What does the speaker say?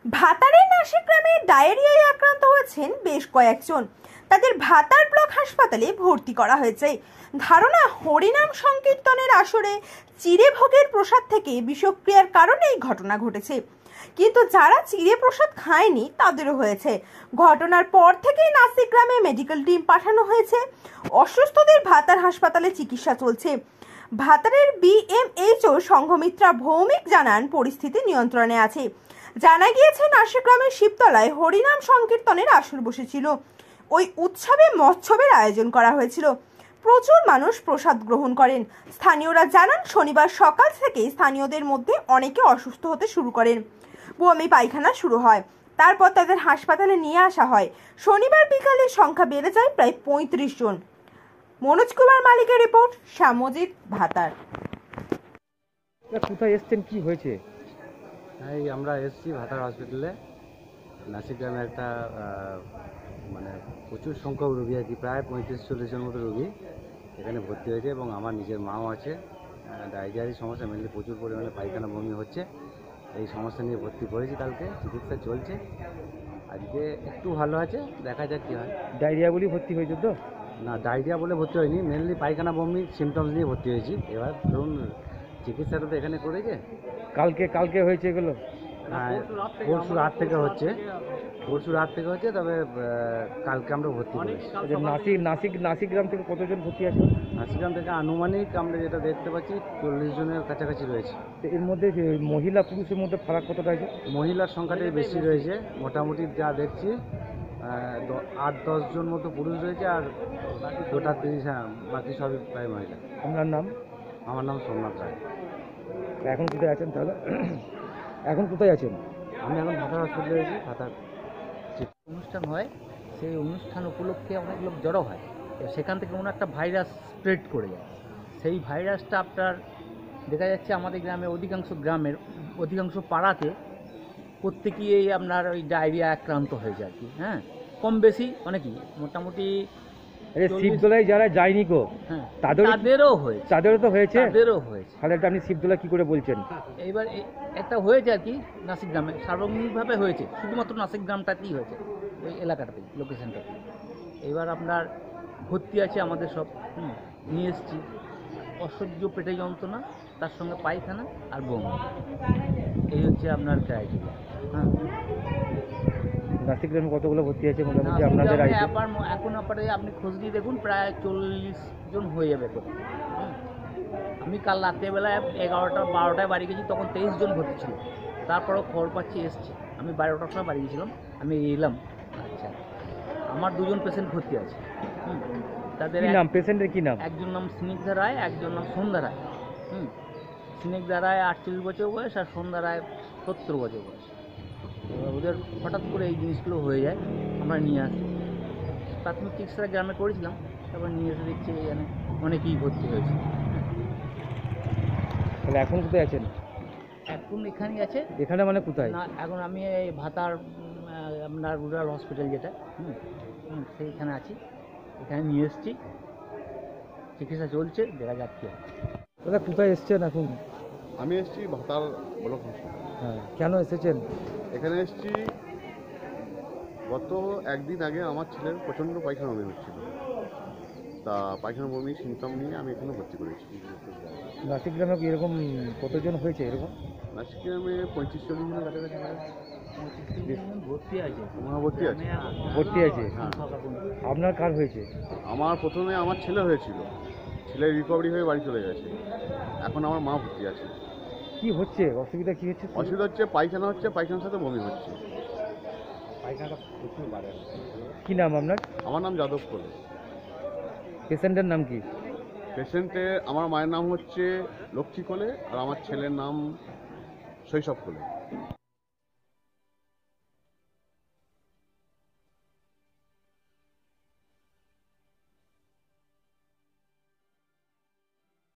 ভাতারের নাসিক গ্রামে ডায়রিয়ায় আক্রান্ত হয়েছেন বেশ কয়েকজন। তাদের ভাতার ব্লক হাসপাতালে ভর্তি করা হয়েছে। ধারণা, হরিনাম সংকীর্তনের আসরে চিড়ে ভোগের প্রসাদ থেকে বিষক্রিয়ার কারণে এই ঘটনা ঘটেছে। কিন্তু যারা চিড়ে প্রসাদ খায়নি তাদেরও হয়েছে। ঘটনার পর থেকেই নাসিক গ্রামে মেডিকেল টিম পাঠানো হয়েছে। অসুস্থদের ভাতার হাসপাতালে চিকিৎসা চলছে। ভাতারের বিএমএইচও সংঘমিত্রা ভৌমিক জানান, পরিস্থিতি নিয়ন্ত্রণে আছে। জানা গিয়েছে, নাসিক গ্রামের শিবতলায় হরিনাম সংকীর্তনের আসর বসেছিল। ওই উৎসবে মৎসবের আয়োজন করা হয়েছিল। প্রচুর মানুষ প্রসাদ গ্রহণ করেন। স্থানীয়রা জানান, শনিবার সকাল থেকেই স্থানীয়দের মধ্যে অনেকে অসুস্থ হতে শুরু করেন। বমি পায়খানা শুরু হয়। তারপর তাদের হাসপাতালে নিয়ে আসা হয়। শনিবার বিকালে সংখ্যা বেড়ে যায় প্রায় 35 জন। মনোজ কুমার মালিকের রিপোর্ট, শ্যামজিৎ, ভাতার। কোথায় এসছেন, কি হয়েছে? এই আমরা এসেছি ভাতার হসপিটালে। নাসিক গ্রামে একটা মানে প্রচুর সংখ্যক রোগী আর কি, প্রায় 35-40 জন মতো রোগী এখানে ভর্তি হয়েছে এবং আমার নিজের মাও আছে। ডায়রিয়ারই সমস্যা, মেনলি প্রচুর পরিমাণে পায়খানা বমি হচ্ছে। এই সমস্যা নিয়ে ভর্তি করেছি, কালকে চিকিৎসা চলছে। আজকে একটু ভালো আছে, দেখা যাক কী হয়। ডায়রিয়া বলি ভর্তি হয়েছে তো? না, ডায়রিয়া বলে ভর্তি হয়নি, মেনলি পায়খানা বমি সিমটমস নিয়ে ভর্তি হয়েছি। এবার ধরুন চিকিৎসাটা তো এখানে করেছে। কালকে হয়েছে এগুলো? পরশু রাত থেকে হচ্ছে, তবে কালকে আমরা ভর্তি করেছি। নাসিক গ্রাম থেকে কতজন ভর্তি আছে? নাসিক গ্রাম থেকে আনুমানিক আমরা যেটা দেখতে পাচ্ছি 40 জনের কাছাকাছি রয়েছে। তো এর মধ্যে যে মহিলা পুরুষের মধ্যে ফারাক কতটা আছে? মহিলার সংখ্যাটাই বেশি রয়েছে, মোটামুটি যা দেখছি 8-10 জন মতো পুরুষ রয়েছে, আর গোটা 30, বাকি সবই প্রায় মহিলা। আপনার নাম? আমার নাম সোমনাথ রায়। এখন কোথায় আছেন তাহলে? এখন কোথায় আছেন? আমি এখন ভাতার হসপিটালে রয়েছি। ভাতার অনুষ্ঠান হয়, সেই অনুষ্ঠান উপলক্ষে অনেক লোক জড়ো হয়। সেখান থেকে কোনো একটা ভাইরাস স্প্রেড করে যায়। সেই ভাইরাসটা আপনার দেখা যাচ্ছে আমাদের অধিকাংশ পাড়াতে প্রত্যেকেই আপনার ওই ডায়রিয়া আক্রান্ত হয়ে যায় আর কি। হ্যাঁ, কম বেশি অনেকই, মোটামুটি শিবতলায় যারা যায়নি গো, হ্যাঁ তাদেরও তো হয়েছে। তাহলে আপনি শিবতলা কি করে বলছেন? এইবার একটা হয়েছে আর কি নাসিক গ্রামে, সার্বজনীনভাবে হয়েছে, শুধুমাত্র নাসিক গ্রামটাতেই হয়েছে, ওই এলাকাটাতেই, লোকেশনটাতেই। এবার আপনার ভর্তি আছে আমাদের সব, নিয়ে এসেছি। অসহ্য পেটে যন্ত্রণা, তার সঙ্গে পায়খানা আর বমি, এই হচ্ছে আপনার ক্রাইটেরিয়া। হ্যাঁ, নাসিক গ্রামে কতগুলো ভর্তি আছে মোটামুটি আপনাদের? এখন আপনি খোঁজ নিয়ে দেখুন, প্রায় 40 জন হয়ে যাবে। আমি কাল রাত্রেবেলায় 11টা-12টায় বাড়ি গেছি, তখন 23 জন ভর্তি ছিল। তারপরেও খবর পাচ্ছি এসছে। আমি 12টার সময় বাড়ি গেছিলাম, আমি এলাম। আচ্ছা, আমার 2জন পেশেন্ট ভর্তি আছে। তাদের নাম, পেশেন্টের কি নাম? একজন নাম স্নিগ্ধা রায়, একজন নাম সন্ধ্যা রায়। স্নিগ্ধা রায় 48 বছর বয়স, আর সন্ধ্যা রায় 70 বছর বয়স। ওদের হঠাৎ করে এই জিনিসগুলো হয়ে যায়, আমরা নিয়ে আসি। প্রাথমিক চিকিৎসা গ্রামে করেছিলাম, তারপর নিয়ে এসে দেখছি এখানে অনেকেই ভর্তি হয়েছে। তাহলে এখন কোথায় আছেন? এখন এখানেই আছে। এখানে মানে কোথায়? না, এখন আমি এই ভাতার আপনার রুরাল হসপিটাল যেটা, সেইখানে আছি। এখানে নিয়ে এসেছি, চিকিৎসা চলছে, দেখা যাচ্ছে। দাদা কোথায় এসছেন এখন? আমি এসেছি ভাতার ব্লক হসপিটাল। হ্যাঁ, কেন এসেছেন? এখানে এসেছি গত একদিন আগে আমার ছেলের প্রচণ্ড পায়খানা বমি হচ্ছিল। তা পায়খানা বমি সিমটম নিয়ে আমি এখানে ভর্তি করেছি। নাসিক গ্রামে এরকম কতজন হয়েছে এরকম? নাসিক গ্রামে 35-40 জনের কাছাকাছি ভর্তি আছে। ভর্তি আছে? হ্যাঁ। আপনার কার হয়েছে? আমার প্রথমে আমার ছেলে হয়েছিল, ছেলের রিকভারি হয়ে বাড়ি চলে গেছে। এখন আমার মা ভর্তি আছে। কি হচ্ছে, অসুবিধা কি হচ্ছে? অসুবিধা হচ্ছে পায়খানা হচ্ছে, পায়খানার সাথে বমি হচ্ছে। পায়খানাটা প্রচুর বাড়ে। কি নাম আপনার? আমার নাম যাদব কোলে। পেশেন্টের নাম কি? আমার মায়ের নাম হচ্ছে লক্ষ্মী কোলে, আর আমার ছেলের নাম শৈশব কোলে।